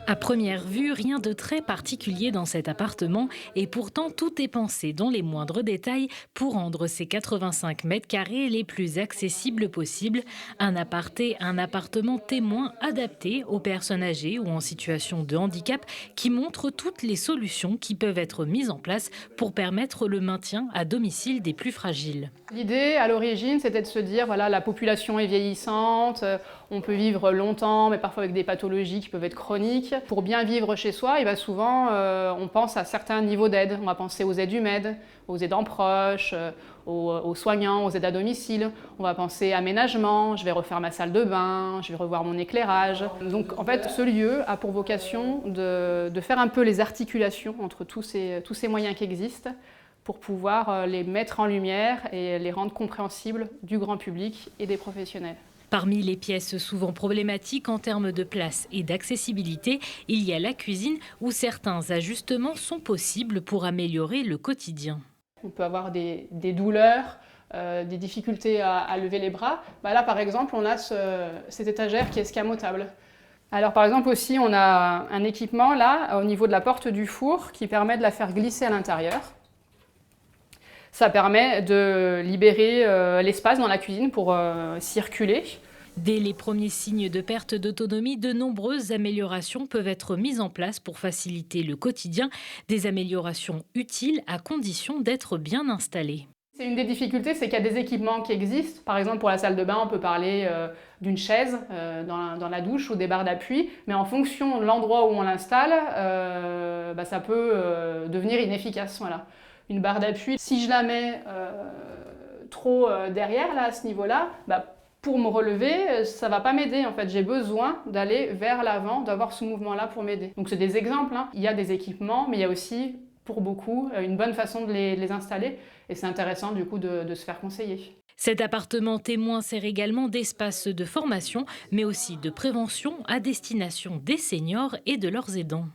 À première vue, rien de très particulier dans cet appartement et pourtant tout est pensé dans les moindres détails pour rendre ces 85 mètres carrés les plus accessibles possibles. Un appartement témoin adapté aux personnes âgées ou en situation de handicap qui montre toutes les solutions qui peuvent être mises en place pour permettre le maintien à domicile des plus fragiles. L'idée à l'origine, c'était de se dire, voilà, la population est vieillissante, on peut vivre longtemps, mais parfois avec des pathologies qui peuvent être chroniques. Pour bien vivre chez soi, et bien souvent, on pense à certains niveaux d'aide. On va penser aux aides humaines, aux aidants proches, aux soignants, aux aides à domicile. On va penser aménagement, je vais refaire ma salle de bain, je vais revoir mon éclairage. Donc en fait, ce lieu a pour vocation de faire un peu les articulations entre tous ces moyens qui existent, pour pouvoir les mettre en lumière et les rendre compréhensibles du grand public et des professionnels. Parmi les pièces souvent problématiques en termes de place et d'accessibilité, il y a la cuisine où certains ajustements sont possibles pour améliorer le quotidien. On peut avoir des douleurs, des difficultés à lever les bras. Là par exemple, on a cette étagère qui est escamotable. Alors par exemple aussi, on a un équipement là au niveau de la porte du four qui permet de la faire glisser à l'intérieur. Ça permet de libérer l'espace dans la cuisine pour circuler. Dès les premiers signes de perte d'autonomie, de nombreuses améliorations peuvent être mises en place pour faciliter le quotidien. Des améliorations utiles à condition d'être bien installées. C'est une des difficultés, c'est qu'il y a des équipements qui existent. Par exemple, pour la salle de bain, on peut parler d'une chaise dans la douche ou des barres d'appui. Mais en fonction de l'endroit où on l'installe, ça peut devenir inefficace. Voilà. Une barre d'appui, si je la mets trop derrière, là, à ce niveau-là, pour me relever, ça ne va pas m'aider. En fait, j'ai besoin d'aller vers l'avant, d'avoir ce mouvement-là pour m'aider. Donc c'est des exemples, hein. Il y a des équipements, mais il y a aussi, pour beaucoup, une bonne façon de les installer. Et c'est intéressant du coup de se faire conseiller. Cet appartement témoin sert également d'espace de formation, mais aussi de prévention à destination des seniors et de leurs aidants.